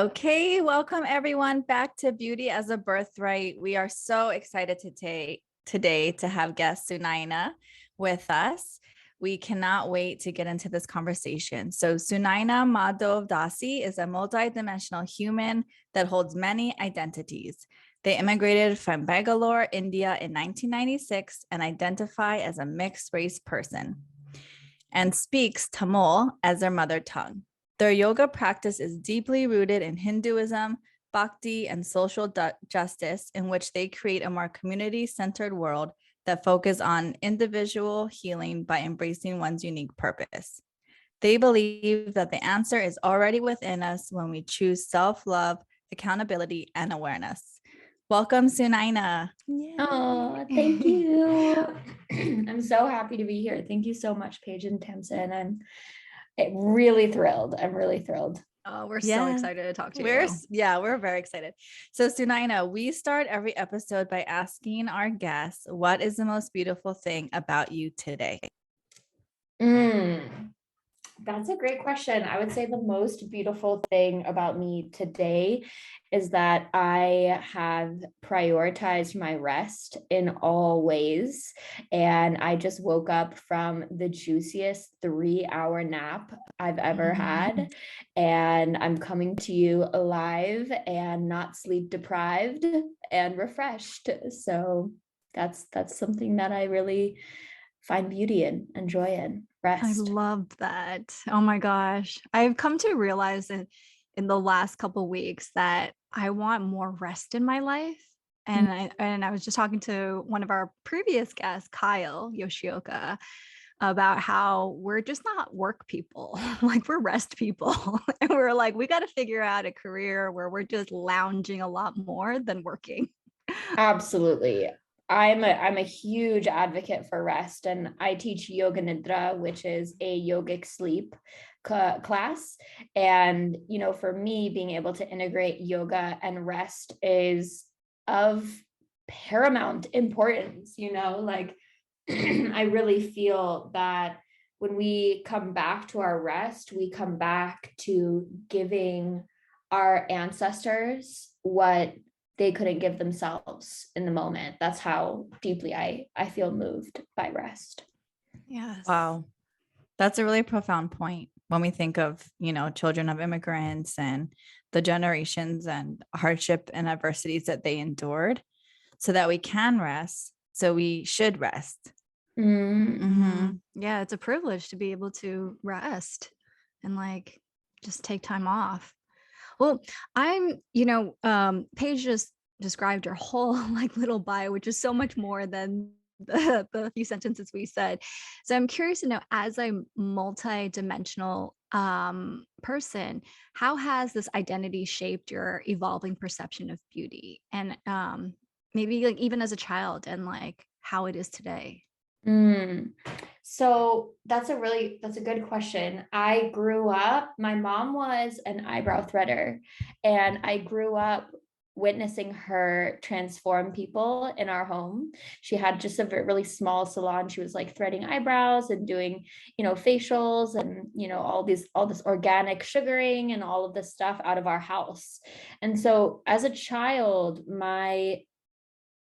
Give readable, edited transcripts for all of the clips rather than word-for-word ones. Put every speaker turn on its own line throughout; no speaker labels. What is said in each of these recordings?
Okay, welcome everyone back to Beauty as a Birthright. We are so excited today to have guest Sunaina with us. We cannot wait to get into this conversation. So Sunaina Madhav Dasi is a multidimensional human that holds many identities. They immigrated from Bangalore, India in 1996 and identify as a mixed race person and speaks Tamil as their mother tongue. Their yoga practice is deeply rooted in Hinduism, Bhakti, and social justice, in which they create a more community-centered world that focuses on individual healing by embracing one's unique purpose. They believe that the answer is already within us when we choose self-love, accountability, and awareness. Welcome, Sunaina.
Oh, thank you. I'm so happy to be here. Thank you so much, Paige and Tamsin. I'm really thrilled. I'm really thrilled.
Oh, we're so excited to talk to you.
We're very excited. So Sunaina, we start every episode by asking our guests, what is the most beautiful thing about you today?
That's a great question. I would say the most beautiful thing about me today is that I have prioritized my rest in all ways. And I just woke up from the juiciest 3-hour nap I've ever had. And I'm coming to you alive and not sleep deprived and refreshed. So that's something that I really find beauty in and joy in. Rest.
I love that. Oh my gosh. I've come to realize in the last couple of weeks that I want more rest in my life. And I was just talking to one of our previous guests, Kyle Yoshioka, about how we're just not work people, like we're rest people. And we're like, we got to figure out a career where we're just lounging a lot more than working.
Absolutely. I'm a huge advocate for rest, and I teach yoga nidra, which is a yogic sleep class. And, for me, being able to integrate yoga and rest is of paramount importance, like I really feel that when we come back to our rest, we come back to giving our ancestors what they couldn't give themselves in the moment. That's how deeply I feel moved by rest.
Yes.
Wow. That's a really profound point when we think of, children of immigrants and the generations and hardship and adversities that they endured so that we can rest. So we should rest.
Yeah, it's a privilege to be able to rest and just take time off. Well, I'm, Paige just described your whole little bio, which is so much more than the few sentences we said. So I'm curious to know, as a multi-dimensional person, how has this identity shaped your evolving perception of beauty? And maybe even as a child and how it is today?
So that's a good question. I grew up, my mom was an eyebrow threader, and I grew up witnessing her transform people in our home. She had just a really small salon. She was threading eyebrows and doing, facials and, all this organic sugaring and all of this stuff out of our house. And so as a child, my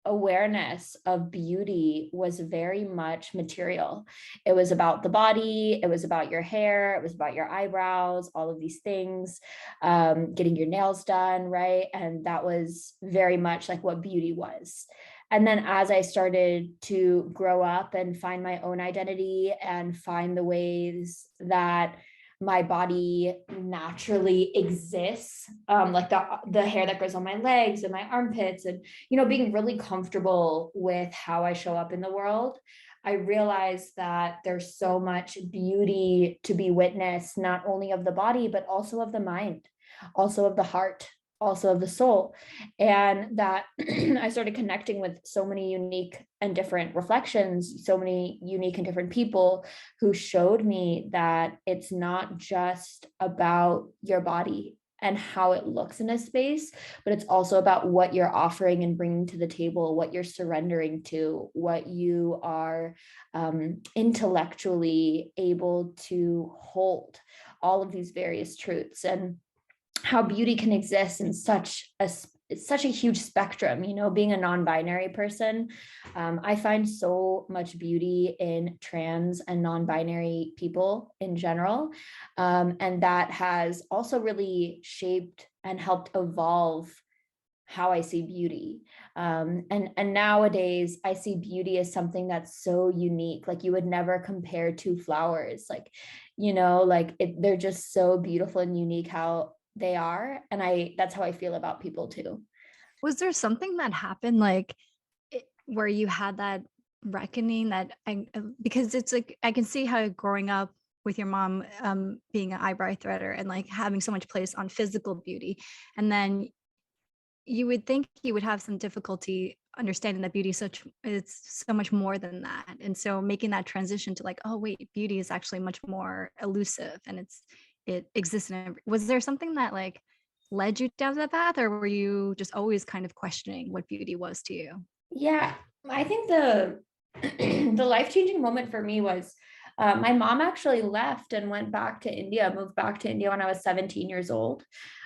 awareness of beauty was very much material. It was about the body, it was about your hair, it was about your eyebrows, all of these things, getting your nails done, right? And that was very much what beauty was. And then as I started to grow up and find my own identity and find the ways that my body naturally exists, like the hair that grows on my legs and my armpits, and being really comfortable with how I show up in the world, I realized that there's so much beauty to be witnessed, not only of the body but also of the mind, also of the heart, also of the soul. And that I started connecting with so many unique and different reflections, so many unique and different people who showed me that it's not just about your body and how it looks in a space, but it's also about what you're offering and bringing to the table, what you're surrendering to, what you are intellectually able to hold, all of these various truths. And how beauty can exist in such a huge spectrum, being a non-binary person. I find so much beauty in trans and non-binary people in general. And that has also really shaped and helped evolve how I see beauty. And nowadays I see beauty as something that's so unique. Like you would never compare two flowers. Like, they're just so beautiful and unique how they are. And that's how I feel about people too.
Was there something that happened like where you had that reckoning that because it's like, I can see how growing up with your mom being an eyebrow threader and like having so much place on physical beauty, and then you would think you would have some difficulty understanding that beauty it's so much more than that. And so making that transition to like, oh wait, beauty is actually much more elusive and it exists was there something that like led you down that path, or were you just always kind of questioning what beauty was to you?
Yeah, I think the the life-changing moment for me was my mom actually left and moved back to India when I was 17 years old.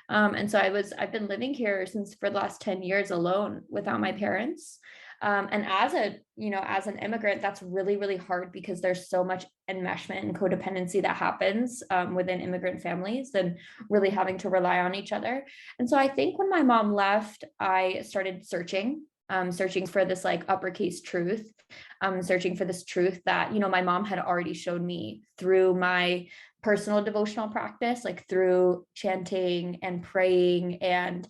And so I've been living here for the last 10 years alone without my parents. And as an immigrant, that's really, really hard because there's so much enmeshment and codependency that happens within immigrant families and really having to rely on each other. And so I think when my mom left, I started searching for this like uppercase truth, searching for this truth that, my mom had already showed me through my personal devotional practice, like through chanting and praying and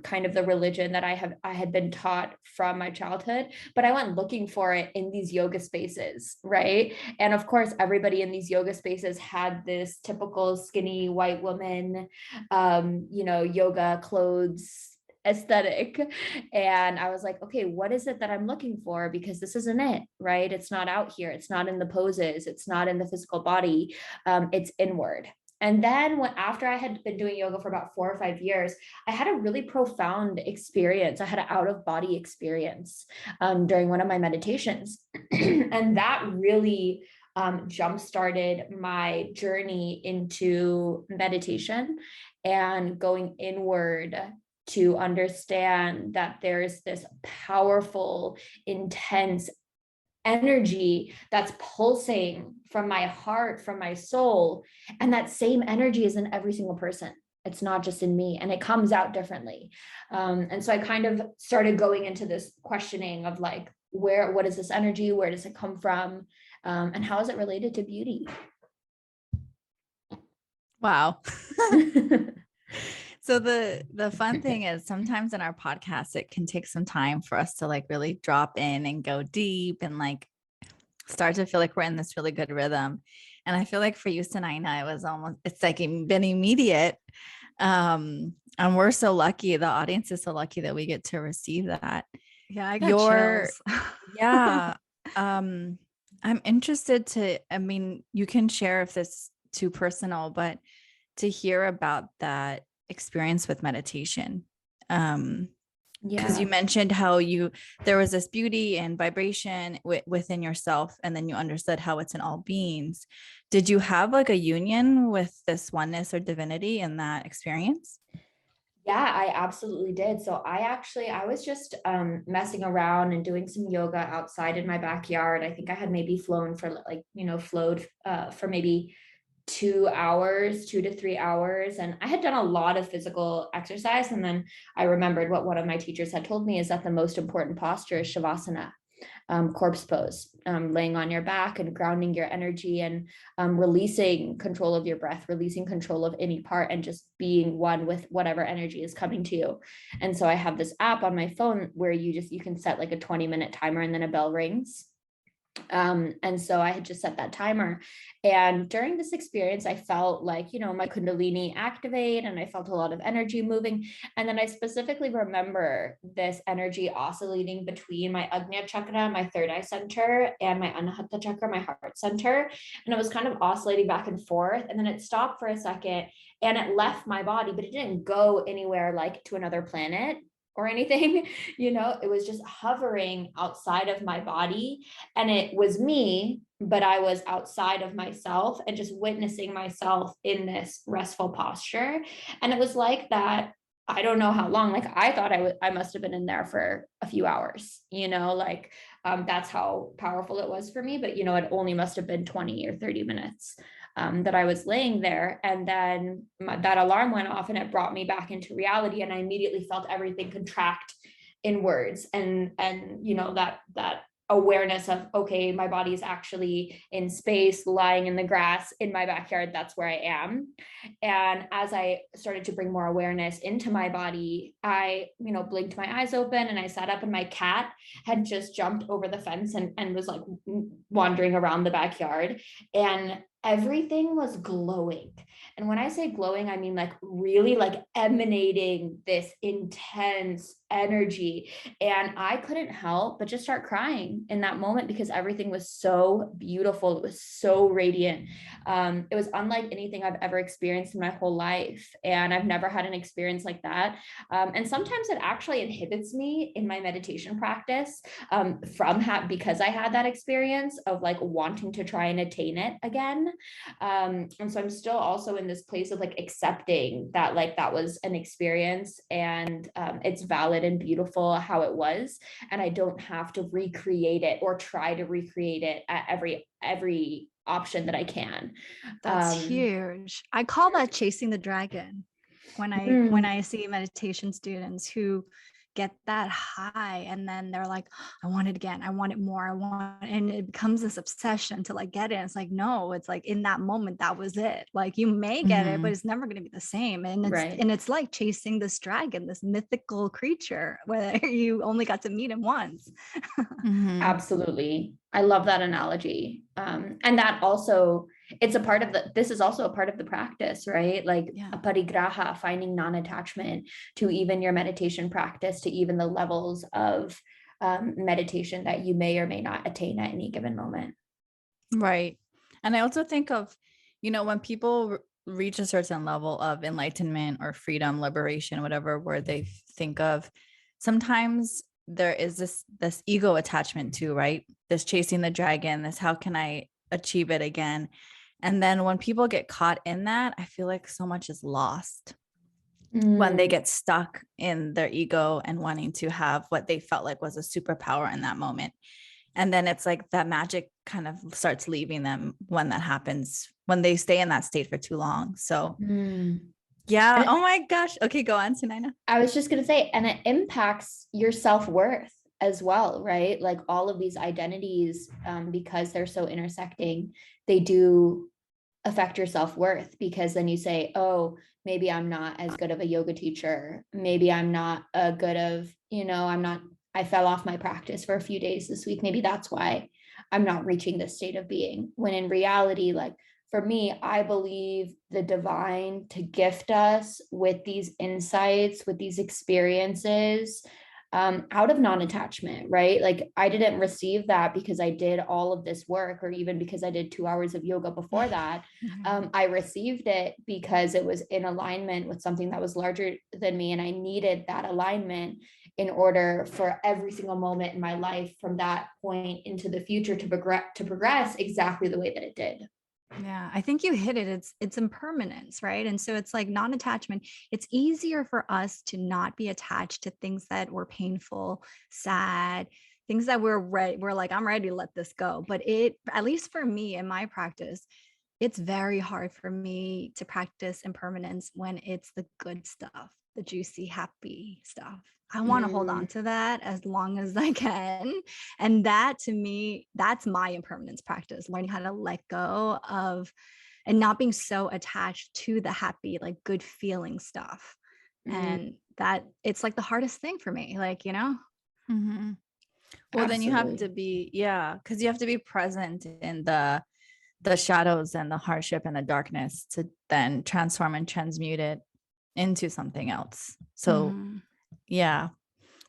kind of the religion that I had been taught from my childhood. But I went looking for it in these yoga spaces, right? And of course, everybody in these yoga spaces had this typical skinny white woman, yoga clothes aesthetic. And I was like, okay, what is it that I'm looking for? Because this isn't it, right? It's not out here. It's not in the poses. It's not in the physical body. It's inward. And then after I had been doing yoga for about 4 or 5 years, I had a really profound experience. I had an out of body experience during one of my meditations. And that really jump-started my journey into meditation and going inward to understand that there's this powerful, intense energy that's pulsing from my heart, from my soul. And that same energy is in every single person. It's not just in me, and it comes out differently. And so I kind of started going into this questioning of like, what is this energy? Where does it come from? And how is it related to beauty?
Wow. So the fun thing is sometimes in our podcast, it can take some time for us to like really drop in and go deep and like start to feel like we're in this really good rhythm. And I feel like for you, Sunaina, it's like been immediate. And we're so lucky. The audience is so lucky that we get to receive that.
Yeah, I got chills.
Yeah. I'm interested you can share if this too personal, but to hear about that experience with meditation. Because you mentioned how there was this beauty and vibration within yourself, and then you understood how it's in all beings. Did you have like a union with this oneness or divinity in that experience?
Yeah, I absolutely did. So I was just messing around and doing some yoga outside in my backyard. I think I had maybe flowed for maybe 2 hours, 2 to 3 hours. And I had done a lot of physical exercise. And then I remembered what one of my teachers had told me is that the most important posture is Shavasana, corpse pose, laying on your back and grounding your energy and releasing control of your breath, releasing control of any part and just being one with whatever energy is coming to you. And so I have this app on my phone where you can set like a 20-minute timer and then a bell rings. And so I had just set that timer. And during this experience, I felt like, my Kundalini activate and I felt a lot of energy moving. And then I specifically remember this energy oscillating between my Ajna chakra, my third eye center, and my Anahata chakra, my heart center. And it was kind of oscillating back and forth. And then it stopped for a second and it left my body, but it didn't go anywhere like to another planet or anything, it was just hovering outside of my body. And it was me but I was outside of myself and just witnessing myself in this restful posture. And it was like that. I don't know how long, like I thought I must have been in there for a few hours, like that's how powerful it was for me. But, it only must have been 20 or 30 minutes that I was laying there. And then that alarm went off and it brought me back into reality. And I immediately felt everything contract inwards. And that awareness of, okay, my body is actually in space, lying in the grass in my backyard. That's where I am. And as I started to bring more awareness into my body, I, blinked my eyes open and I sat up, and my cat had just jumped over the fence and was like wandering around the backyard, and everything was glowing. And when I say glowing, I mean like really like emanating this intense energy. And I couldn't help but just start crying in that moment because everything was so beautiful. It was so radiant. It was unlike anything I've ever experienced in my whole life. And I've never had an experience like that. And sometimes it actually inhibits me in my meditation practice because I had that experience of like wanting to try and attain it again. And so I'm still also in this place of like accepting that like that was an experience, and it's valid and beautiful how it was, and I don't have to recreate it or try to recreate it at every option that I can.
That's huge. I call that chasing the dragon when I see meditation students who get that high and then they're like, I want it again, I want it more, and it becomes this obsession to like get it. It's like, no, it's like in that moment that was it. Like you may get it, but it's never going to be the same. And it's like chasing this dragon, this mythical creature where you only got to meet him once.
Absolutely. I love that analogy. And that also, this is also a part of the practice, right? Like a parigraha, finding non-attachment to even your meditation practice, to even the levels of meditation that you may or may not attain at any given moment.
Right. And I also think of, when people reach a certain level of enlightenment or freedom, liberation, whatever word they think of, sometimes there is this ego attachment too, right? This chasing the dragon, this how can I achieve it again? And then when people get caught in that, I feel like so much is lost when they get stuck in their ego and wanting to have what they felt like was a superpower in that moment. And then it's like that magic kind of starts leaving them when that happens, when they stay in that state for too long. So yeah. Oh my gosh. Okay, go on, Sunaina.
I was just going to say, and it impacts your self-worth as well, right? Like all of these identities, because they're so intersecting, they do affect your self-worth, because then you say, oh, maybe I'm not as good of a yoga teacher. Maybe I'm not a good of, I fell off my practice for a few days this week. Maybe that's why I'm not reaching this state of being. When in reality, like, for me, I believe the divine to gift us with these insights, with these experiences, out of non-attachment, right? Like I didn't receive that because I did all of this work, or even because I did 2 hours of yoga before that. I received it because it was in alignment with something that was larger than me. And I needed that alignment in order for every single moment in my life from that point into the future to progress exactly the way that it did.
Yeah, I think you hit it. It's impermanence, right? And so it's like non-attachment. It's easier for us to not be attached to things that were painful, sad, things that we're like, I'm ready to let this go. But at least for me in my practice, it's very hard for me to practice impermanence when it's the good stuff, the juicy, happy stuff. I want to hold on to that as long as I can. And that to me, that's my impermanence practice, learning how to let go of and not being so attached to the happy, like good feeling stuff. And that it's like the hardest thing for me, like, Well,
Absolutely.
Then you have to be, because you have to be present in the shadows and the hardship and the darkness to then transform and transmute it into something else. So yeah.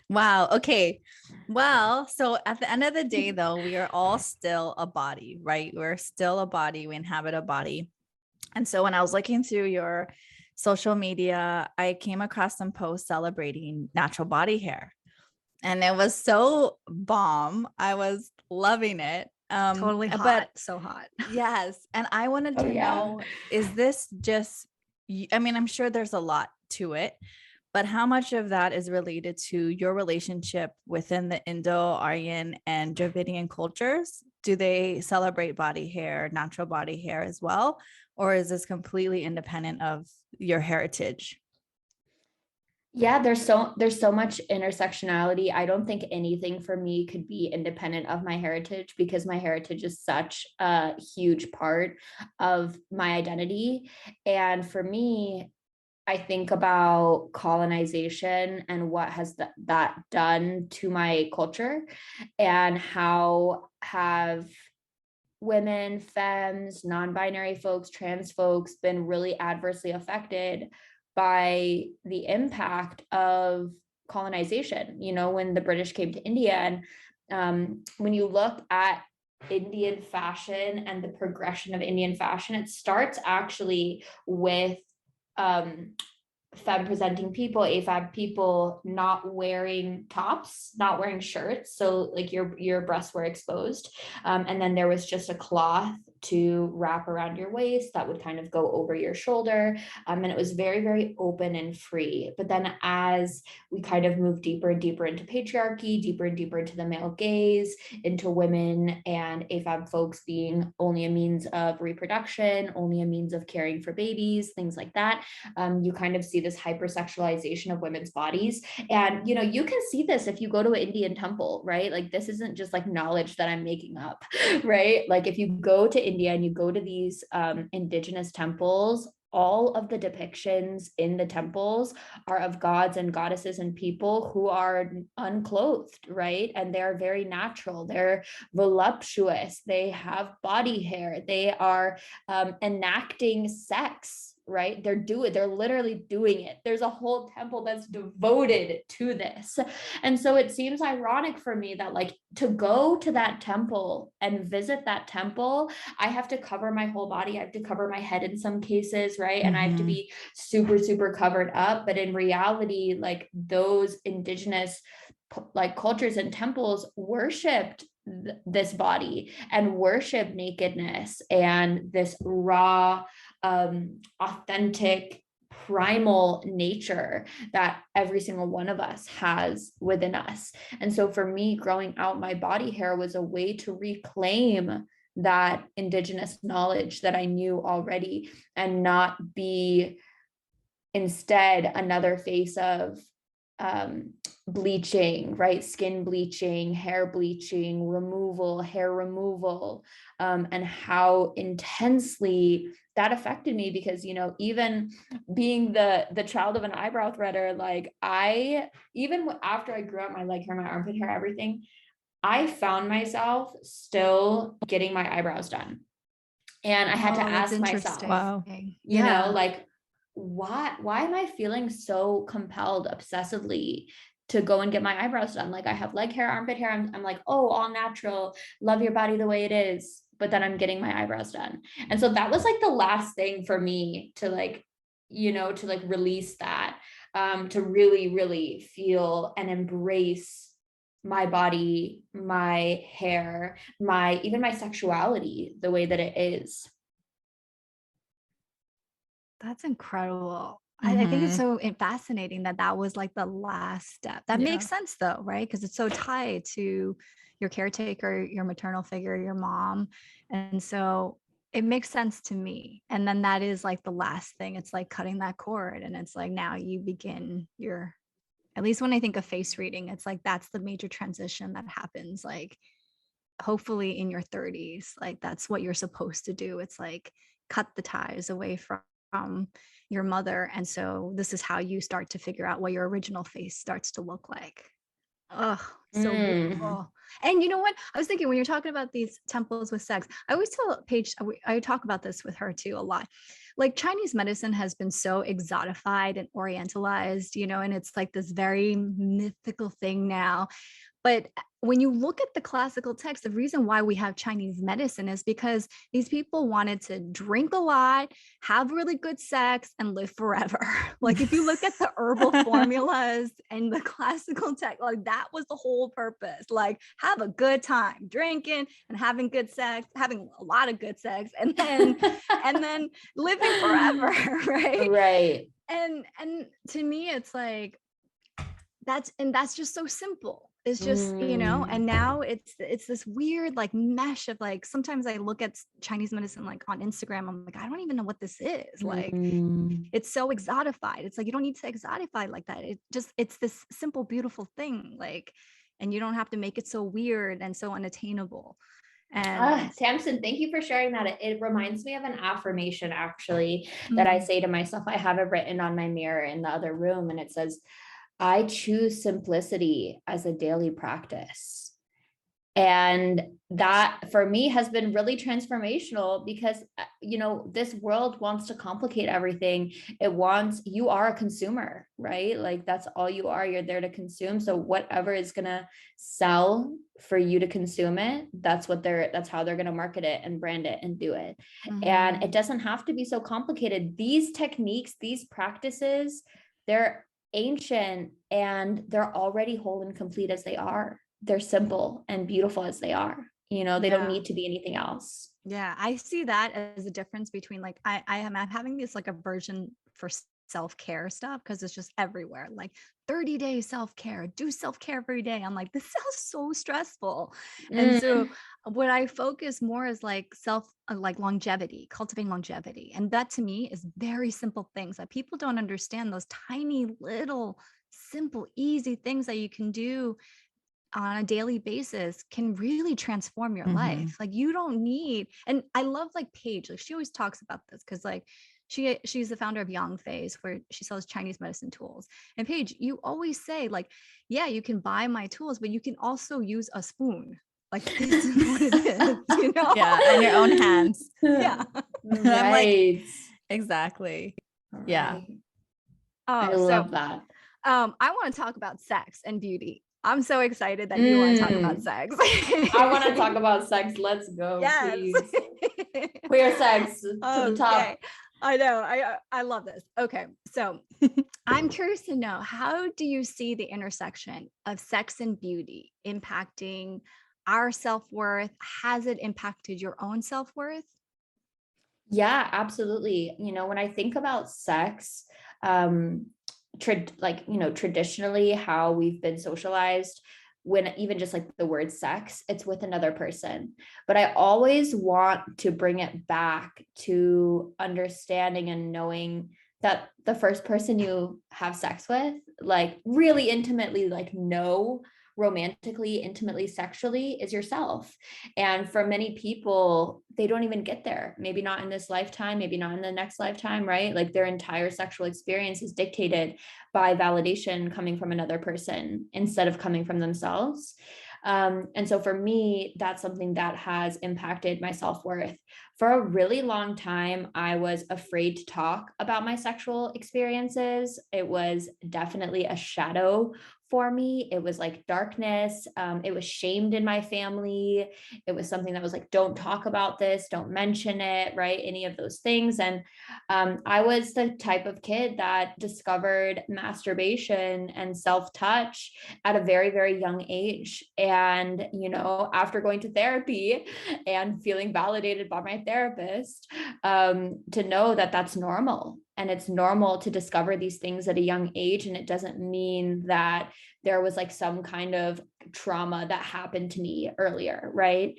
Wow. Okay. Well, so at the end of the day, though, we are all still a body, right? We're still a body. We inhabit a body. And so when I was looking through your social media, I came across some posts celebrating natural body hair. And it was so bomb. I was loving it.
Totally hot.
But
So hot.
yes. And I wanted
Oh,
to
yeah.
know, is this just, I mean, I'm sure there's a lot to it, but how much of that is related to your relationship within the Indo-Aryan and Dravidian cultures? Do they celebrate body hair, natural body hair as well? Or is this completely independent of your heritage?
Yeah, there's so much intersectionality. I don't think anything for me could be independent of my heritage, because my heritage is such a huge part of my identity. And for me, I think about colonization and what has that done to my culture, and how have women, femmes, non-binary folks, trans folks been really adversely affected by the impact of colonization. You know, when the British came to India, and when you look at Indian fashion and the progression of Indian fashion, it starts actually with femme presenting people, AFAB people, not wearing tops, not wearing shirts, so like your breasts were exposed, and then there was just a cloth to wrap around your waist that would kind of go over your shoulder, and it was very, very open and free. But then as we kind of moved deeper and deeper into patriarchy, deeper and deeper into the male gaze, into women and AFAB folks being only a means of reproduction, only a means of caring for babies, things like that, you kind of see this hypersexualization of women's bodies. And, you know, you can see this if you go to an Indian temple, right? Like, this isn't just like knowledge that I'm making up, right? Like, if you go to India and you go to these indigenous temples, all of the depictions in the temples are of gods and goddesses and people who are unclothed, right? And they're very natural, they're voluptuous, they have body hair, they are enacting sex, right? They're literally doing it. There's a whole temple that's devoted to this. And so it seems ironic for me that, like, to go to that temple and visit that temple, I have to cover my whole body. I have to cover my head in some cases, right? And I have to be super, super covered up. But in reality, like, those indigenous like cultures and temples worshipped this body and worship nakedness and this raw, authentic, primal nature that every single one of us has within us. And so for me, growing out my body hair was a way to reclaim that indigenous knowledge that I knew already, and not be instead another face of bleaching, right? Skin bleaching, hair bleaching, removal, hair removal, and how intensely that affected me. Because, you know, even being the child of an eyebrow threader, like, I, even after I grew up my leg hair, my armpit hair, everything, I found myself still getting my eyebrows done. And I had to ask myself,
wow,
you know, like, why am I feeling so compelled obsessively to go and get my eyebrows done? Like, I have leg hair, armpit hair. I'm like, oh, all natural, love your body the way it is. But then I'm getting my eyebrows done. And so that was like the last thing for me to, like, you know, to like release that, to really, really feel and embrace my body, my hair, even my sexuality, the way that it is.
That's incredible. I think it's so fascinating that that was like the last step. That makes sense though, right? Because it's so tied to your caretaker, your maternal figure, your mom. And so it makes sense to me. And then that is like the last thing. It's like cutting that cord. And it's like, now you begin your, at least when I think of face reading, it's like that's the major transition that happens. Like, hopefully in your 30s, like that's what you're supposed to do. It's like cut the ties away from your mother. And so this is how you start to figure out what your original face starts to look like. Oh, so beautiful. And you know what? I was thinking when you're talking about these temples with sex, I always tell Paige, I talk about this with her too a lot. Like, Chinese medicine has been so exotified and orientalized, you know, and it's like this very mythical thing now. But when you look at the classical text, the reason why we have Chinese medicine is because these people wanted to drink a lot, have really good sex, and live forever. Like if you look at the herbal formulas and the classical text, like that was the whole purpose. Like have a good time drinking and having good sex, having a lot of good sex, and then living forever, right?
Right.
And to me, it's like that's just so simple. It's just, and now it's this weird like mesh of like, sometimes I look at Chinese medicine like on Instagram, I'm like, I don't even know what this is. Like it's so exotified. It's like, you don't need to exotify like that. It's this simple, beautiful thing. Like, and you don't have to make it so weird and so unattainable. And
Tamsin, thank you for sharing that. It reminds me of an affirmation actually that I say to myself. I have it written on my mirror in the other room, and it says, I choose simplicity as a daily practice. And that for me has been really transformational because, this world wants to complicate everything. You are a consumer, right? Like that's all you are. You're there to consume. So whatever is going to sell for you to consume it, that's how they're going to market it and brand it and do it. And it doesn't have to be so complicated. These techniques, these practices, they're ancient and they're already whole and complete as they are. They're simple and beautiful as they are. They don't need to be anything else.
Yeah, I see that as a difference between like I'm having this like aversion for self-care stuff because it's just everywhere. Like 30-day self-care, do self-care every day. I'm like, this sounds so stressful. And so what I focus more is like like longevity, cultivating longevity. And that to me is very simple things that people don't understand, those tiny little simple, easy things that you can do on a daily basis can really transform your life. Like you don't need, and I love like Paige, like she always talks about this because like she's the founder of Yang Phase, where she sells Chinese medicine tools. And Paige, you always say like, yeah, you can buy my tools, but you can also use a spoon. Like this is what it is,
Yeah, and your own hands.
Yeah.
Right.
I'm like, exactly. Yeah.
Right.
Oh,
I love that.
I want to talk about sex and beauty. I'm so excited that you want to talk about sex.
I want to talk about sex. Let's go.
Yes.
Please. Queer sex to the top.
I know. I love this. Okay. So I'm curious to know, how do you see the intersection of sex and beauty impacting our self-worth? Has it impacted your own self-worth?
Yeah, absolutely. When I think about sex, traditionally how we've been socialized, when even just like the word sex, it's with another person. But I always want to bring it back to understanding and knowing that the first person you have sex with, like really intimately, like know romantically, intimately, sexually, is yourself. And for many people, they don't even get there. Maybe not in this lifetime, maybe not in the next lifetime, right? Like their entire sexual experience is dictated by validation coming from another person instead of coming from themselves. And so for me, that's something that has impacted my self-worth. For a really long time, I was afraid to talk about my sexual experiences. It was definitely a shadow for me. It was like darkness. It was shamed in my family. It was something that was like, don't talk about this, don't mention it, right? Any of those things. And I was the type of kid that discovered masturbation and self-touch at a very, very young age. And, after going to therapy and feeling validated by my therapist, to know that that's normal. And it's normal to discover these things at a young age. And it doesn't mean that there was like some kind of trauma that happened to me earlier, right?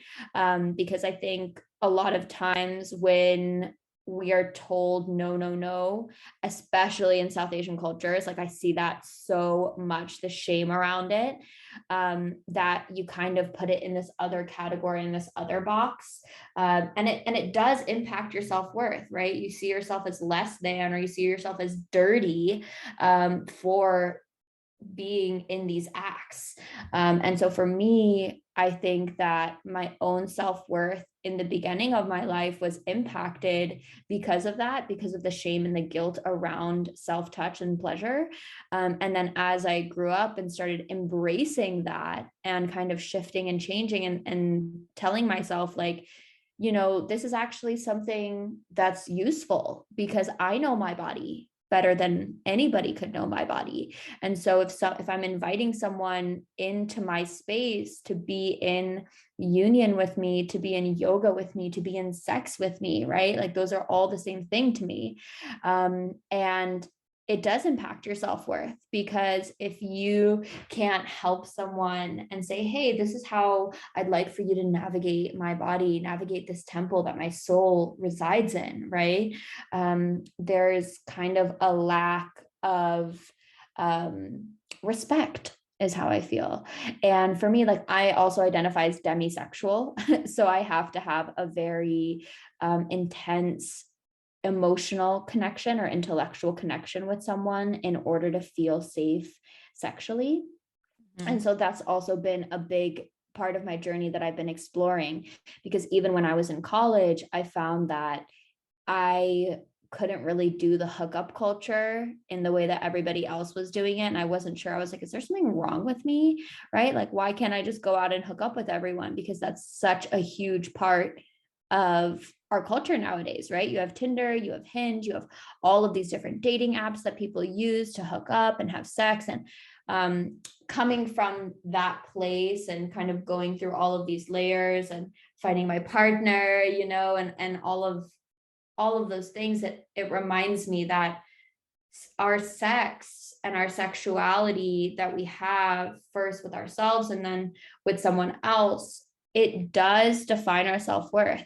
Because I think a lot of times when we are told no, especially in South Asian cultures, like I see that so much, the shame around it, that you kind of put it in this other category, in this other box. And it does impact your self-worth, right? You see yourself as less than, or you see yourself as dirty for being in these acts. And so for me, I think that my own self-worth in the beginning of my life was impacted because of that, because of the shame and the guilt around self-touch and pleasure. And then as I grew up and started embracing that and kind of shifting and changing and telling myself like, you know, this is actually something that's useful because I know my body better than anybody could know my body. And so if I'm inviting someone into my space to be in union with me, to be in yoga with me, to be in sex with me, right? Like those are all the same thing to me. And it does impact your self-worth, because if you can't help someone and say, hey, this is how I'd like for you to navigate my body, navigate this temple that my soul resides in, right? There's kind of a lack of respect is how I feel. And for me, like I also identify as demisexual. So I have to have a very intense emotional connection or intellectual connection with someone in order to feel safe sexually. And so that's also been a big part of my journey that I've been exploring, because even when I was in college, I found that I couldn't really do the hookup culture in the way that everybody else was doing it. And I wasn't sure. I was like, is there something wrong with me? Right? Like, why can't I just go out and hook up with everyone? Because that's such a huge part of our culture nowadays, right? You have Tinder, you have Hinge, you have all of these different dating apps that people use to hook up and have sex. And coming from that place and kind of going through all of these layers and finding my partner, you know, and all of those things, that it reminds me that our sex and our sexuality that we have first with ourselves and then with someone else, it does define our self-worth.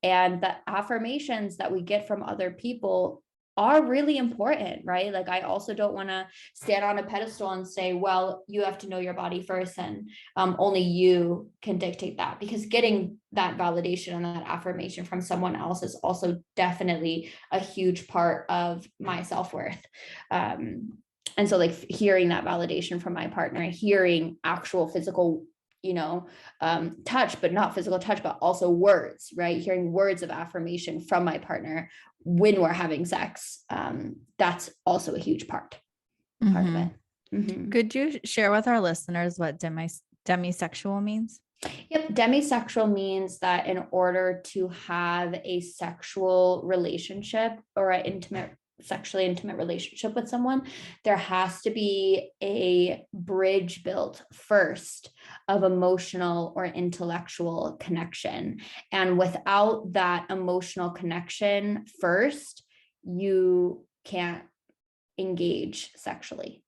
And the affirmations that we get from other people are really important, right? Like I also don't want to stand on a pedestal and say, well, you have to know your body first and only you can dictate that, because getting that validation and that affirmation from someone else is also definitely a huge part of my self-worth. And so like hearing that validation from my partner, hearing actual physical, you know, touch, but not physical touch, but also words, right? Hearing words of affirmation from my partner when we're having sex. That's also a huge part of it. Mm-hmm.
Could you share with our listeners what demisexual means?
Yep. Demisexual means that in order to have a sexual relationship or an sexually intimate relationship with someone, there has to be a bridge built first of emotional or intellectual connection. And without that emotional connection first, you can't engage sexually,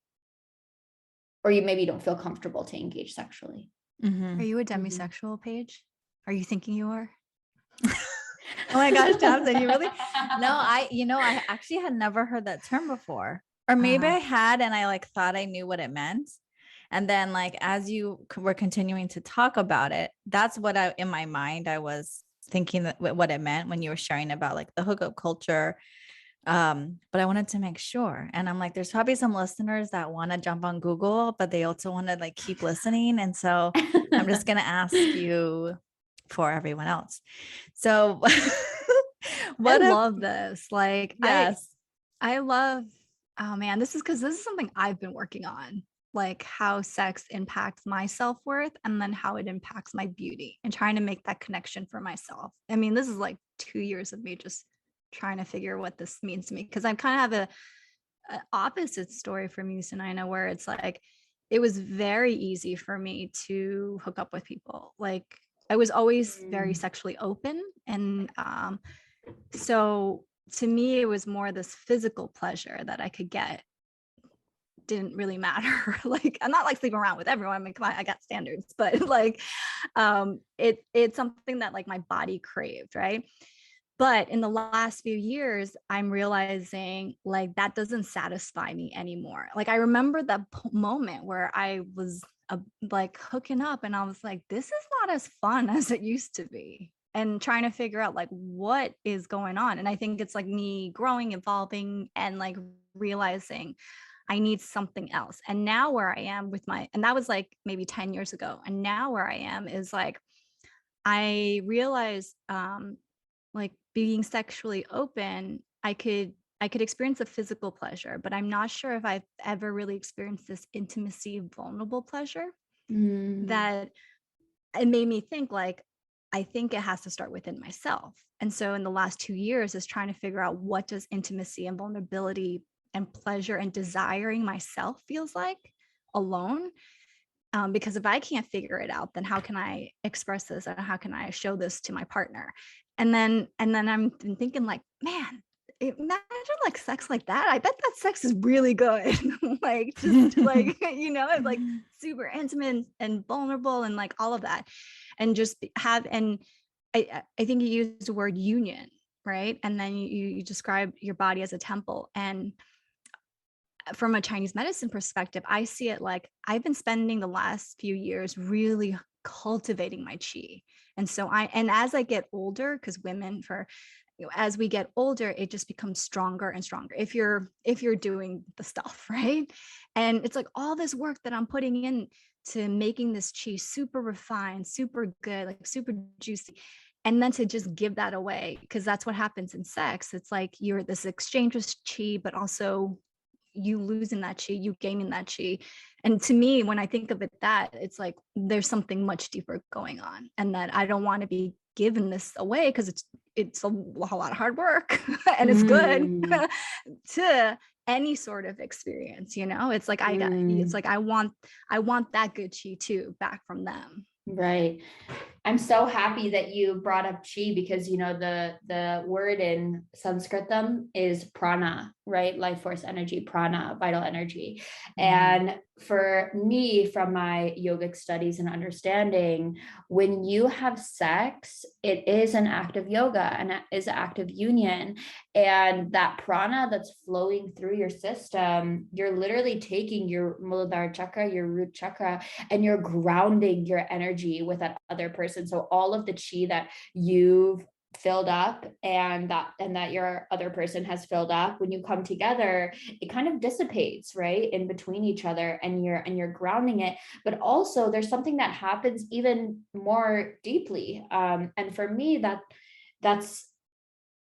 or you maybe don't feel comfortable to engage sexually.
Are you a demisexual, Paige? Are you thinking you are?
Oh my gosh, Tamsin, you really? No, I actually had never heard that term before, or maybe I had, and I like thought I knew what it meant. And then like, as you were continuing to talk about it, that's what in my mind, I was thinking that what it meant when you were sharing about like the hookup culture. But I wanted to make sure. And I'm like, there's probably some listeners that want to jump on Google, but they also want to like keep listening. And so I'm just going to ask you for everyone else. So
I love this. Like,
yes.
I love, oh man, this is something I've been working on, like how sex impacts my self-worth and then how it impacts my beauty, and trying to make that connection for myself. I mean, this is like 2 years of me just trying to figure what this means to me, because I kind of have a opposite story from you, Sunaina, where it's like it was very easy for me to hook up with people. Like I was always very sexually open, and so to me it was more this physical pleasure that I could get didn't really matter. Like I'm not like sleeping around with everyone. I mean, come on, I got standards, but like it's something that like my body craved, right? But in the last few years, I'm realizing like that doesn't satisfy me anymore. Like I remember that moment where I was like hooking up and I was like, this is not as fun as it used to be, and trying to figure out like what is going on. And I think it's like me growing, evolving, and like realizing I need something else. And now where I am with and that was like maybe 10 years ago. And now where I am is like, I realized like being sexually open, I could experience a physical pleasure, but I'm not sure if I've ever really experienced this intimacy, vulnerable pleasure that it made me think like, I think it has to start within myself. And so in the last 2 years is trying to figure out what does intimacy and vulnerability and pleasure and desiring myself feels like alone. Because if I can't figure it out, then how can I express this and how can I show this to my partner? And then I'm thinking like, man, imagine like sex like that. I bet that sex is really good. Like just like, it's like super intimate and vulnerable and like all of that. And just and I think you used the word union, right? And then you describe your body as a temple. And from a Chinese medicine perspective, I see it like I've been spending the last few years really cultivating my qi. And so as I get older, because women as we get older, it just becomes stronger and stronger if you're doing the stuff, right? And it's like all this work that I'm putting in to making this qi super refined, super good, like super juicy. And then to just give that away, because that's what happens in sex. It's like you're this exchange with qi, but also you losing that chi, you gaining that chi. And to me, when I think of it, that it's like there's something much deeper going on, and that I don't want to be given this away because it's a lot of hard work and it's good to any sort of experience. It's like I want that good chi too back from them.
Right. I'm so happy that you brought up chi, because the word in Sanskritam is prana, right? Life force energy, prana, vital energy. And for me, from my yogic studies and understanding, when you have sex, it is an act of yoga and it is an act of union. And that prana that's flowing through your system, you're literally taking your Muladhara chakra, your root chakra, and you're grounding your energy with that other person. So all of the chi that you've filled up and that your other person has filled up, when you come together, it kind of dissipates, right, in between each other, and you're grounding it. But also there's something that happens even more deeply, and for me that's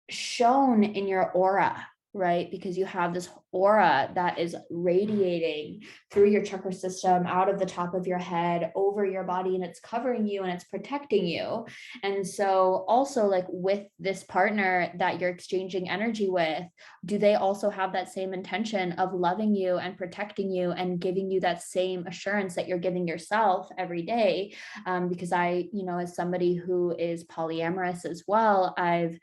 shown in your aura, right? Because you have this aura that is radiating through your chakra system, out of the top of your head, over your body, and it's covering you and it's protecting you. And so also, like, with this partner that you're exchanging energy with, do they also have that same intention of loving you and protecting you and giving you that same assurance that you're giving yourself every day? Because I, as somebody who is polyamorous as well, I've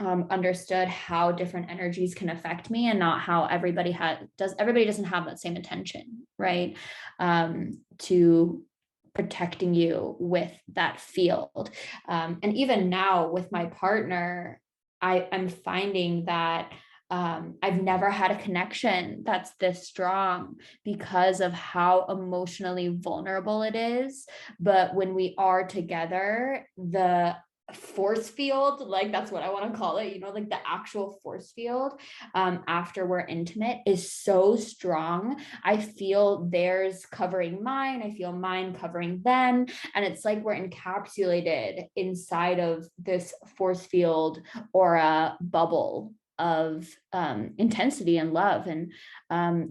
understood how different energies can affect me, and not how everybody doesn't have that same intention, right? To protecting you with that field. And even now with my partner, I'm finding that I've never had a connection that's this strong because of how emotionally vulnerable it is. But when we are together, the force field, like that's what I want to call it, like the actual force field, after we're intimate, is so strong. I feel theirs covering mine, I feel mine covering them, and it's like we're encapsulated inside of this force field aura bubble of intensity and love. And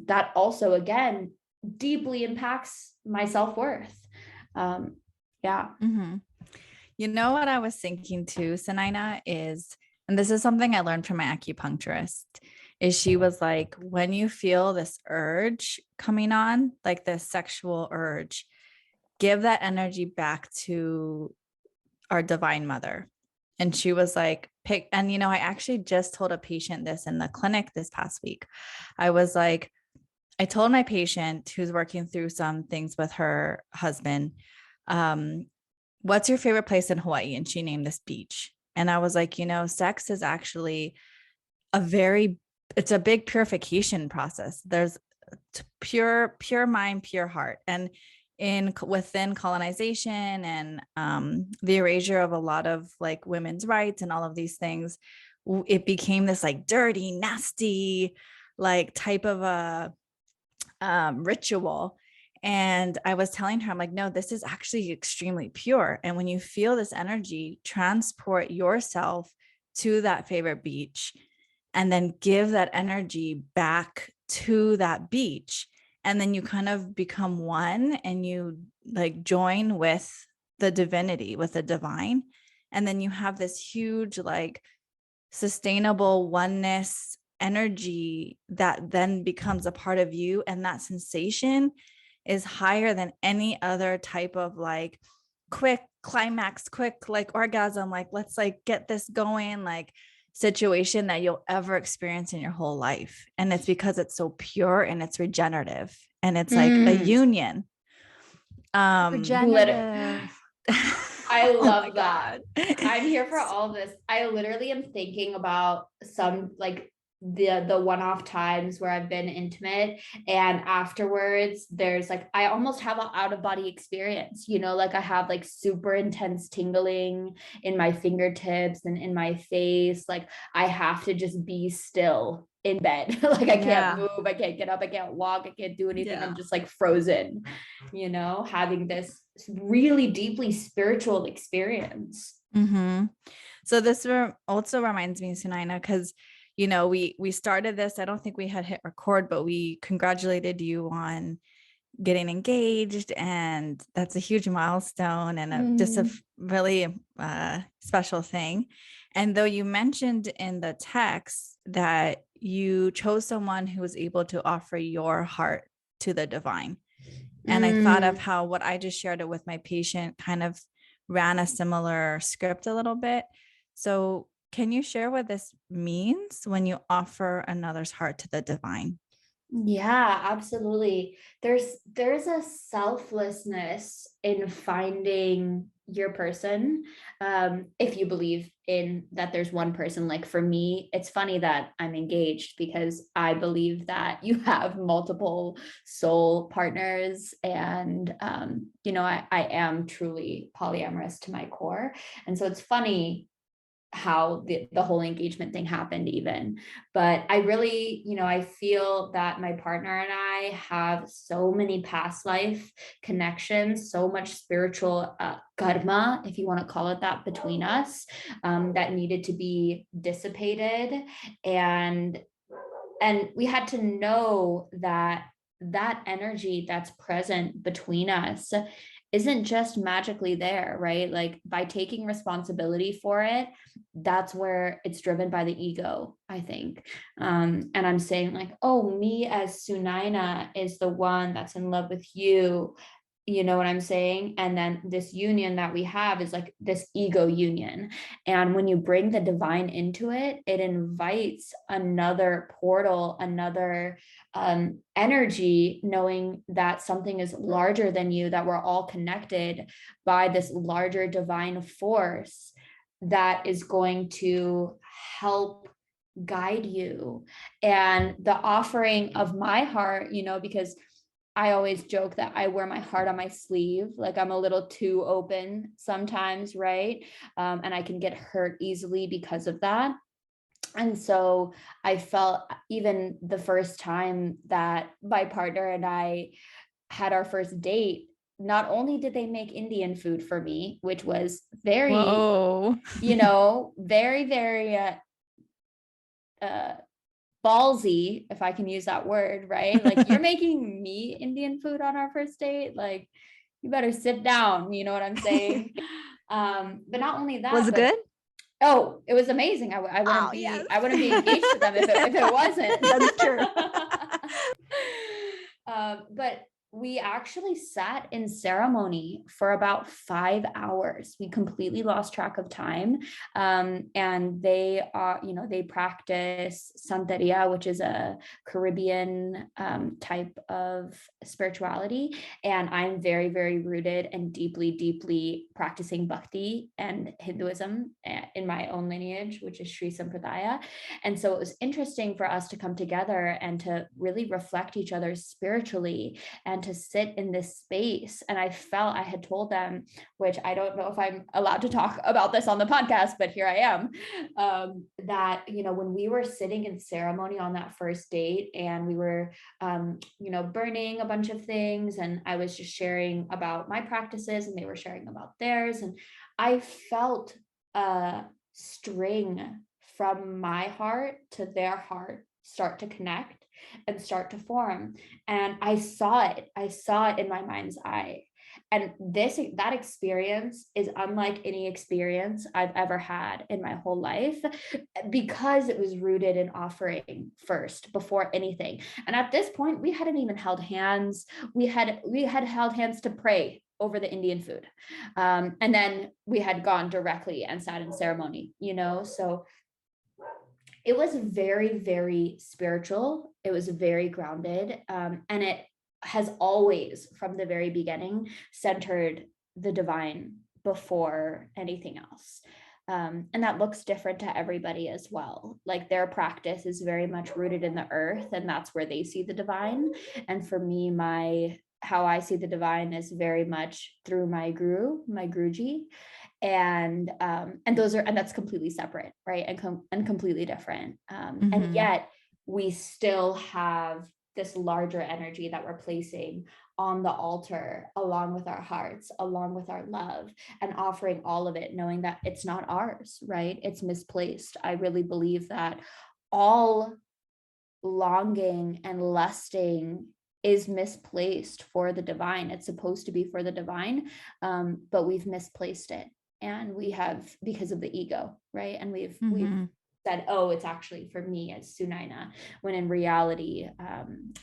that also, again, deeply impacts my self-worth.
You know what I was thinking too, Sunaina, is, and this is something I learned from my acupuncturist, is she was like, when you feel this urge coming on, like this sexual urge, give that energy back to our divine mother. And she was like, pick, and I actually just told a patient this in the clinic this past week. I told my patient who's working through some things with her husband, what's your favorite place in Hawaii? And she named this beach. And I was like, sex is actually it's a big purification process. There's pure mind, pure heart. And within colonization and the erasure of a lot of like women's rights and all of these things, it became this like dirty, nasty, like type of a ritual. And I was telling her, I'm like, no, this is actually extremely pure. And when you feel this energy, transport yourself to that favorite beach and then give that energy back to that beach. And then you kind of become one and you like join with the divinity, with the divine. And then you have this huge, like, sustainable oneness energy that then becomes a part of you. And that sensation is higher than any other type of like quick climax, quick like orgasm, like let's like get this going, like situation that you'll ever experience in your whole life. And it's because it's so pure and it's regenerative and it's like a union.
Regenerative.
I
Oh
love
my
that.
God.
I'm here for all this. I literally am thinking about some like the one-off times where I've been intimate, and afterwards there's like I almost have an out-of-body experience, you know, like I have like super intense tingling in my fingertips and in my face. Like I have to just be still in bed. Like I can't move, I can't get up, I can't walk, I can't do anything. I'm just like frozen, you know, having this really deeply spiritual experience.
Mm-hmm. So this also reminds me, Sunaina, because you know we started this. I don't think we had hit record, but we congratulated you on getting engaged, and that's a huge milestone and just a really special thing. And though you mentioned in the text that you chose someone who was able to offer your heart to the divine, and I thought of how what I just shared it with my patient kind of ran a similar script a little bit. So can you share what this means when you offer another's heart to the divine?
Yeah, absolutely. There's a selflessness in finding your person. If you believe in that there's one person, like for me, it's funny that I'm engaged because I believe that you have multiple soul partners. And you know, I am truly polyamorous to my core. And so it's funny how the whole engagement thing happened even. But I really, you know, I feel that my partner and I have so many past life connections, so much spiritual karma, if you want to call it that, between us, that needed to be dissipated. And we had to know that that energy that's present between us isn't just magically there, right? Like by taking responsibility for it, that's where it's driven by the ego, I think. And I'm saying like, oh, me as Sunaina is the one that's in love with you. You know what I'm saying? And then this union that we have is like this ego union. And when you bring the divine into it, it invites another portal, another energy, knowing that something is larger than you, that we're all connected by this larger divine force that is going to help guide you. And the offering of my heart, you know, because I always joke that I wear my heart on my sleeve. Like I'm a little too open sometimes, right? And I can get hurt easily because of that. And so I felt even the first time that my partner and I had our first date, not only did they make Indian food for me, which was very,
Whoa.
you know, very, very ballsy, if I can use that word, right? Like you're making me Indian food on our first date. Like you better sit down. You know what I'm saying? But not only that,
Was it good?
Oh, it was amazing. I wouldn't be
Yes.
I wouldn't be engaged to them if it wasn't.
That's true.
But we actually sat in ceremony for about 5 hours. We completely lost track of time. And they are, you know, they practice Santeria, which is a Caribbean type of spirituality. And I'm very, very rooted and deeply, deeply practicing Bhakti and Hinduism in my own lineage, which is Sri Sampradaya. And so it was interesting for us to come together and to really reflect each other spiritually and and to sit in this space. And I felt, I had told them, which I don't know if I'm allowed to talk about this on the podcast, but here I am, that, you know, when we were sitting in ceremony on that first date and we were, you know, burning a bunch of things, and I was just sharing about my practices and they were sharing about theirs. And I felt a string from my heart to their heart start to connect and start to form. And I saw it in my mind's eye. And that experience is unlike any experience I've ever had in my whole life, because it was rooted in offering first before anything. And at this point, we hadn't even held hands. We had held hands to pray over the Indian food. And then we had gone directly and sat in ceremony, you know? So it was very, very spiritual. It was very grounded. And it has always, from the very beginning, centered the divine before anything else. And that looks different to everybody as well. Like their practice is very much rooted in the earth, and that's where they see the divine. And for me, how I see the divine is very much through my Guruji. And that's completely separate, right? And completely different. And yet we still have this larger energy that we're placing on the altar, along with our hearts, along with our love, and offering all of it, knowing that it's not ours, right? It's misplaced. I really believe that all longing and lusting is misplaced for the divine. It's supposed to be for the divine, but we've misplaced it. And we have, because of the ego, right? And we've said, oh, it's actually for me as Sunaina, when in reality,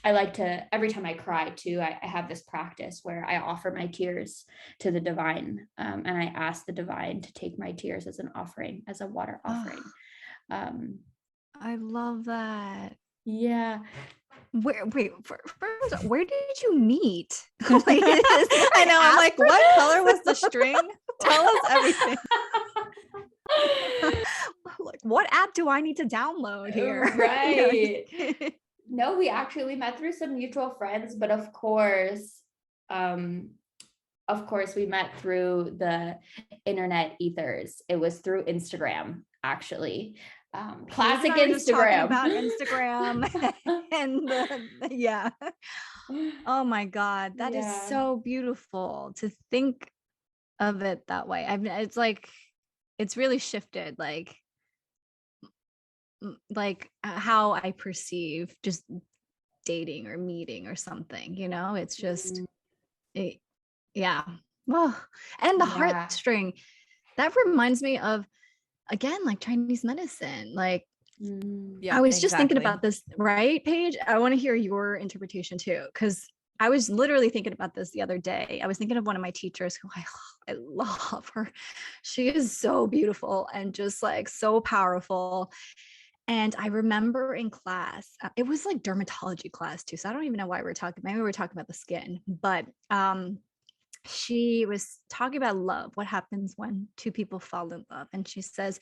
I like to, every time I cry too, I have this practice where I offer my tears to the divine, and I ask the divine to take my tears as an offering, as a water offering.
I love that.
Yeah.
Where did you meet?
Like, I know, I'm like, what color was the string? Tell us everything.
Like, what app do I need to download here?
Right. No, we met through some mutual friends, but of course we met through the internet ethers. It was through Instagram, actually. Classic Instagram.
About Instagram and yeah. Oh my God, that is so beautiful to think of it that way. It's like, it's really shifted, like how I perceive just dating or meeting or something, you know. It's just yeah. Well, and the heartstring, that reminds me of, again, like Chinese medicine. Like, I was just thinking about this, right, Paige? I want to hear your interpretation too, because I was literally thinking about this the other day. I was thinking of one of my teachers who I love her. She is so beautiful and just like so powerful. And I remember in class, it was like dermatology class too. So I don't even know why maybe we were talking about the skin, but she was talking about love, what happens when two people fall in love. And she says,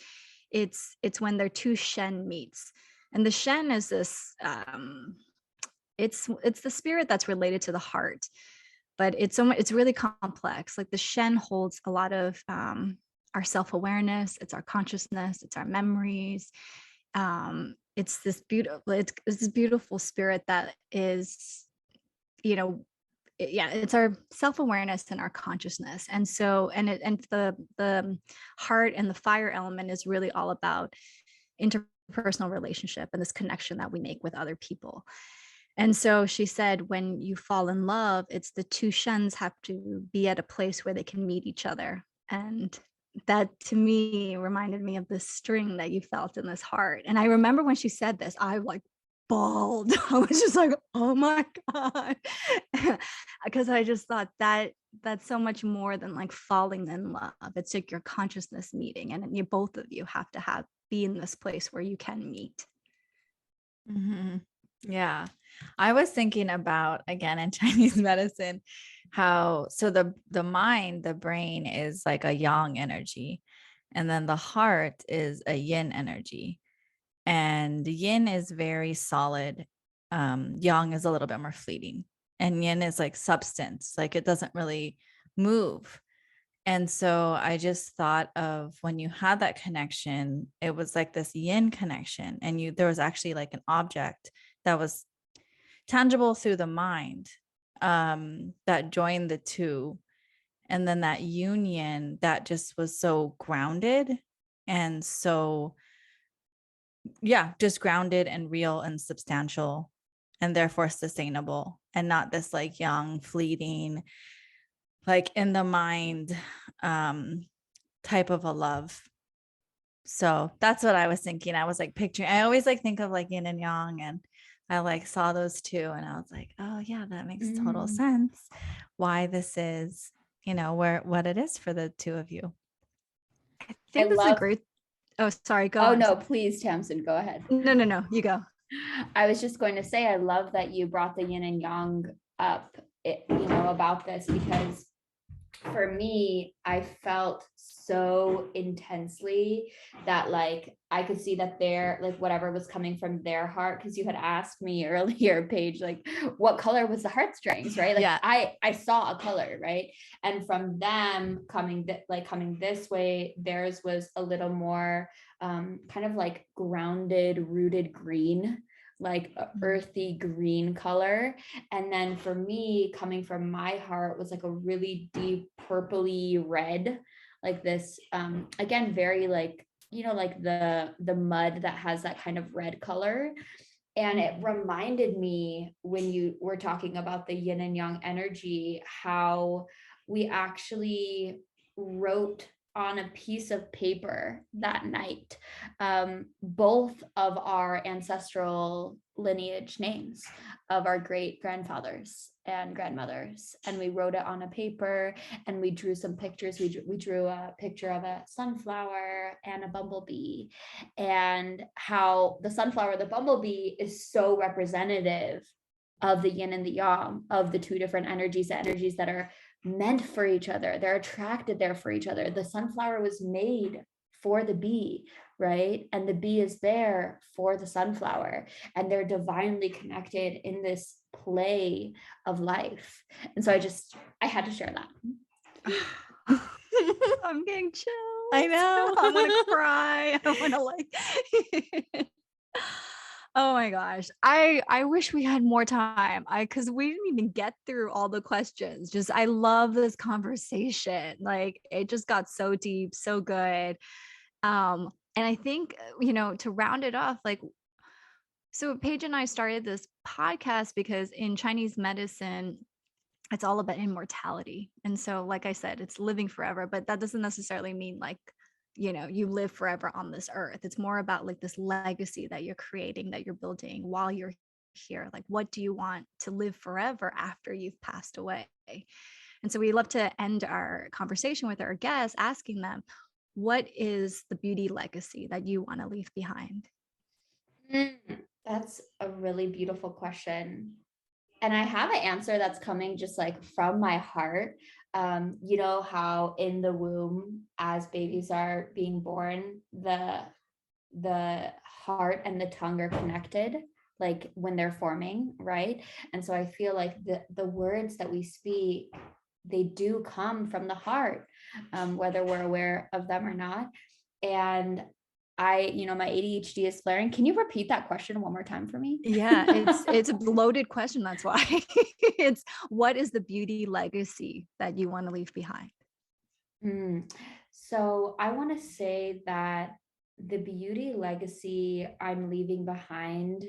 it's when their two Shen meets. And the Shen is this, it's the spirit that's related to the heart, but it's really complex. Like the Shen holds a lot of our self-awareness, it's our consciousness, it's our memories. It's this beautiful spirit that is, you know, it's our self-awareness and our consciousness. And so, and the heart and the fire element is really all about interpersonal relationship and this connection that we make with other people. And so she said, when you fall in love, it's the two Shens have to be at a place where they can meet each other. And that to me reminded me of this string that you felt in this heart. And I remember when she said this, I like bawled. I was just like, oh my God. Because I just thought that's so much more than like falling in love. It's like your consciousness meeting, and both of you have to be in this place where you can meet.
Yeah. I was thinking about, again, in Chinese medicine, how, so the mind, the brain is like a yang energy, and then the heart is a yin energy. And yin is very solid. Yang is a little bit more fleeting. and yin is like substance, like it doesn't really move. And so I just thought of when you had that connection, it was like this yin connection, and there was actually like an object that was tangible through the mind, that joined the two. And then that union that just was so grounded and so, yeah, just grounded and real and substantial, and therefore sustainable, and not this like young, fleeting, like in the mind type of a love. So that's what I was thinking. I was like picturing, I always like think of like yin and yang, and I like saw those two and I was like, oh yeah, that makes total sense why this is, what it is for the two of you.
I think this is a great. Oh, sorry. Go on.
Oh no, please, Tamsin, go ahead.
No, you go.
I was just going to say, I love that you brought the yin and yang up, about this, because for me, I felt so intensely that like I could see that their like whatever was coming from their heart, because you had asked me earlier, Paige, like what color was the heartstrings, right? Like
Yeah.
I saw a color, right? And from them coming this way, theirs was a little more kind of like grounded, rooted green, like earthy green color. And then for me, coming from my heart was like a really deep purpley red, like this again, very like, like the mud that has that kind of red color. And it reminded me, when you were talking about the yin and yang energy, how we actually wrote on a piece of paper that night both of our ancestral lineage names of our great grandfathers and grandmothers, and we wrote it on a paper, and we drew some pictures. We drew a picture of a sunflower and a bumblebee, and how the sunflower, the bumblebee, is so representative of the yin and the yang, of the two different energies, the energies that are meant for each other. They're attracted there for each other. The sunflower was made for the bee, right? And the bee is there for the sunflower, and they're divinely connected in this play of life. And so I had to share that.
I'm getting chills.
I know.
I want to cry. I want to like oh my gosh. I wish we had more time. Because we didn't even get through all the questions. Just I love this conversation. Like it just got so deep, so good. And I think, to round it off, like, so Paige and I started this podcast because in Chinese medicine, it's all about immortality. And so, like I said, it's living forever, but that doesn't necessarily mean like, you live forever on this earth. It's more about like this legacy that you're creating, that you're building while you're here. Like, what do you want to live forever after you've passed away? And so we love to end our conversation with our guests, asking them, what is the beauty legacy that you want to leave behind?
That's a really beautiful question. And I have an answer that's coming just like from my heart. You know how in the womb, as babies are being born, the heart and the tongue are connected, like when they're forming, right? And so I feel like the words that we speak, they do come from the heart, whether we're aware of them or not. And my ADHD is flaring. Can you repeat that question one more time for me?
Yeah, it's a loaded question. That's why. It's, what is the beauty legacy that you want to leave behind?
So I want to say that the beauty legacy I'm leaving behind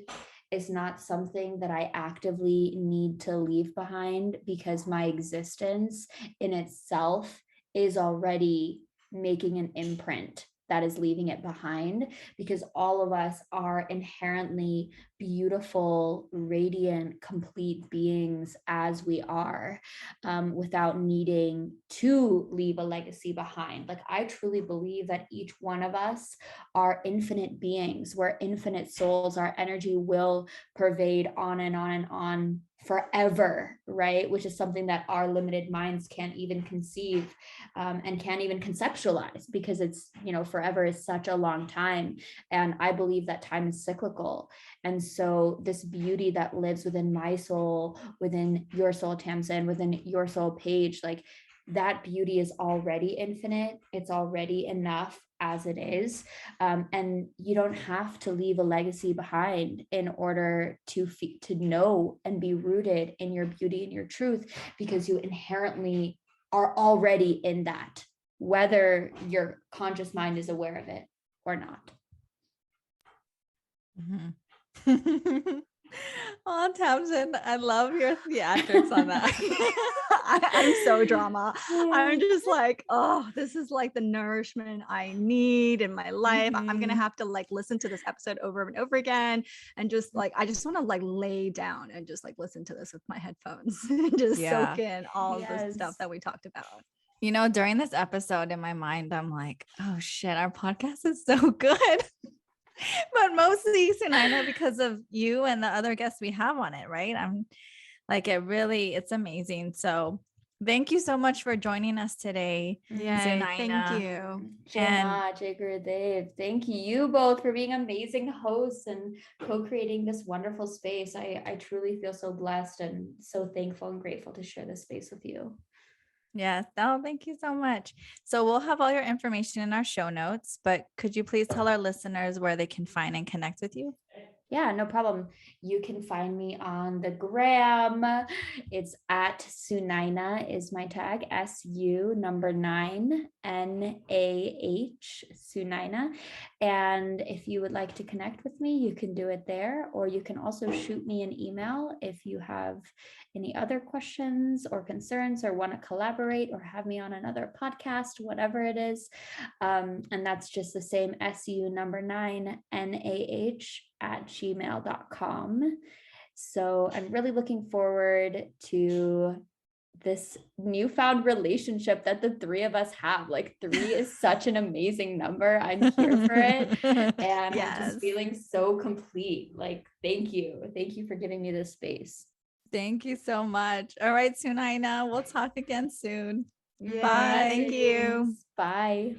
is not something that I actively need to leave behind, because my existence in itself is already making an imprint that is leaving it behind, because all of us are inherently beautiful, radiant, complete beings as we are, without needing to leave a legacy behind. Like, I truly believe that each one of us are infinite beings. We're infinite souls. Our energy will pervade on and on and on forever, right? Which is something that our limited minds can't even conceive, and can't even conceptualize, because it's, forever is such a long time. And I believe that time is cyclical. And so this beauty that lives within my soul, within your soul, Tamsin, within your soul, Paige, like that beauty is already infinite. It's already enough as it is. And you don't have to leave a legacy behind in order to know and be rooted in your beauty and your truth, because you inherently are already in that, whether your conscious mind is aware of it or not.
Oh, Tamsin, I love your theatrics on that.
I'm so drama. I'm just like, oh, this is like the nourishment I need in my life. I'm gonna have to like listen to this episode over and over again, and just like I just want to like lay down and just like listen to this with my headphones and just soak in all the stuff that we talked about.
During this episode, in my mind, I'm like, oh shit, our podcast is so good. But mostly, Sunaina, because of you and the other guests we have on it, right? I'm like, it's amazing. So thank you so much for joining us today.
Yeah,
Sunaina.
thank you.
Jay Gurudev, thank you both for being amazing hosts and co-creating this wonderful space. I truly feel so blessed and so thankful and grateful to share this space with you.
Yes. Oh, thank you so much. So we'll have all your information in our show notes, but could you please tell our listeners where they can find and connect with you?
Yeah, no problem. You can find me on the gram. It's at Sunaina is my tag, SU9NAH, Sunaina. And if you would like to connect with me, you can do it there, or you can also shoot me an email if you have any other questions or concerns, or want to collaborate or have me on another podcast, whatever it is. And that's just the same, SU9NAH @gmail.com. So I'm really looking forward to this newfound relationship that the three of us have. Like 3 is such an amazing number. I'm here for it. And I'm just feeling so complete. Like, thank you. Thank you for giving me this space.
Thank you so much. All right, Sunaina, we'll talk again soon.
Yeah,
Bye.
thank you.
Bye.